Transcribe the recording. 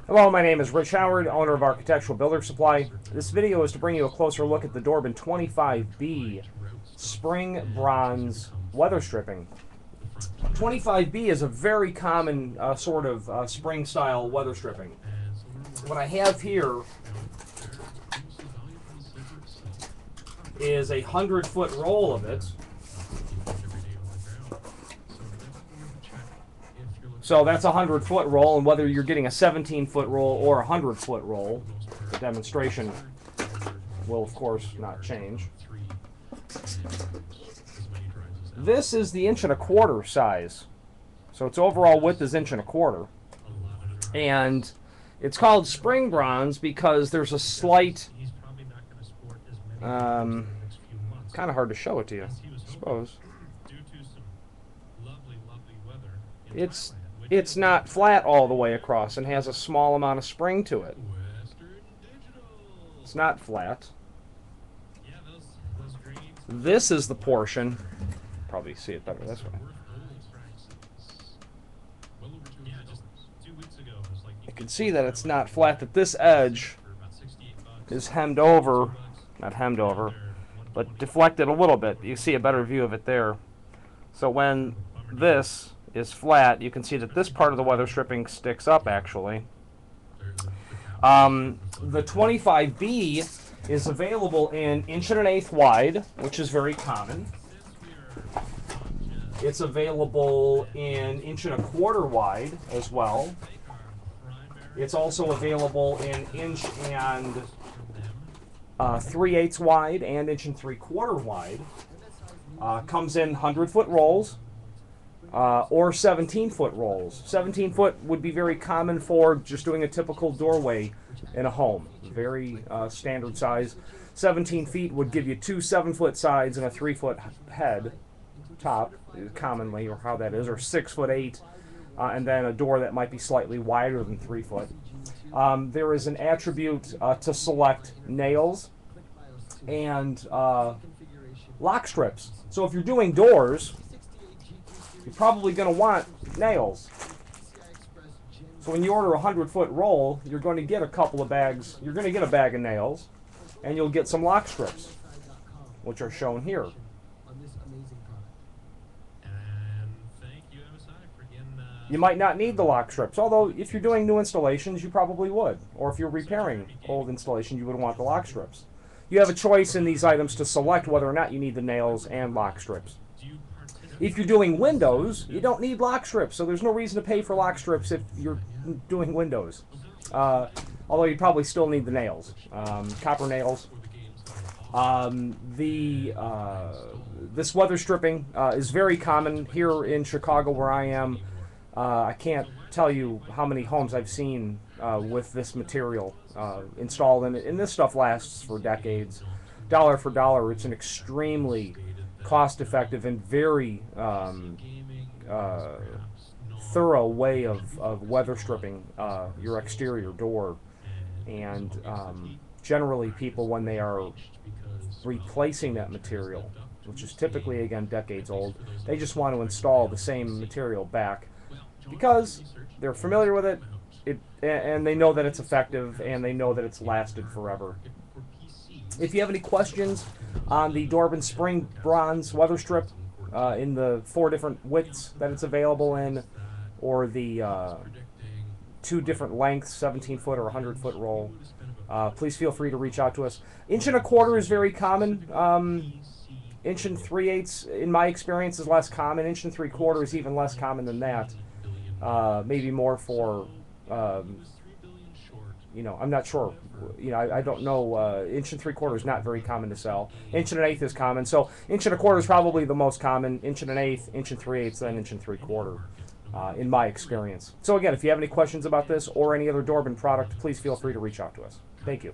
Hello, my name is Rich Howard, owner of Architectural Builder Supply. This video is to bring you a closer look at the Dorbin 25B Spring Bronze Weather Stripping. 25B is a very common sort of spring-style weather stripping. What I have here is a 100-foot roll of it. So that's a 100-foot roll, and whether you're getting a 17-foot roll or a 100-foot roll, the demonstration will, of course, not change. This is the 1¼ inch size. So its overall width is 1¼ inch. And it's called spring bronze because there's a slight, kind of hard to show it to you, I suppose. It's not flat all the way across and has a small amount of spring to it. It's not flat. This is the portion, probably see it better this way. You can see that it's not flat, that this edge is hemmed over, not hemmed over, but deflected a little bit. You see a better view of it there. So when this is flat, you can see that this part of the weather stripping sticks up actually. The 25B is available in 1¼ inch wide, which is very common. It's available in 1¼ inch wide as well. It's also available in 1⅜" wide and 1¾ inch wide. Comes in 100-foot rolls. Or 17-foot rolls. 17-foot would be very common for just doing a typical doorway in a home. Very standard size. 17 feet would give you 2 7-foot sides and a 3-foot head top, commonly, or how that is, or 6'8", and then a door that might be slightly wider than 3 foot. There is an attribute to select nails and lock strips. So if you're doing doors, you're probably going to want nails. So when you order a 100-foot roll, you're going to get a couple of bags. You're going to get a bag of nails, and you'll get some lock strips, which are shown here. You might not need the lock strips, although if you're doing new installations, you probably would. Or if you're repairing old installation, you would want the lock strips. You have a choice in these items to select whether or not you need the nails and lock strips. If you're doing windows, you don't need lock strips, so there's no reason to pay for lock strips if you're doing windows. Although you probably still need the nails, copper nails. This weather stripping is very common here in Chicago where I am. I can't tell you how many homes I've seen with this material installed in it, and this stuff lasts for decades. Dollar for dollar, it's an extremely cost-effective and very thorough way of weather stripping your exterior door. And generally people, when they are replacing that material, which is typically, again, decades old, they just want to install the same material back because they're familiar with it, and they know that it's effective, and they know that it's lasted forever. If you have any questions on the Dorbin Spring Bronze Weather Strip in the 4 different widths that it's available in, or the 2 different lengths, 17-foot or 100-foot roll, please feel free to reach out to us. 1¼ inch is very common. 1⅜" in my experience is less common. 1¾ inch is even less common than that. Maybe more for, you know, I'm not sure. You know, I don't know. 1⅓" is not very common to sell. 1⅛" is common. So 1¼ is probably the most common. 1⅛", 1⅜", then 1⅓", in my experience. So again, if you have any questions about this or any other Dorbin product, please feel free to reach out to us. Thank you.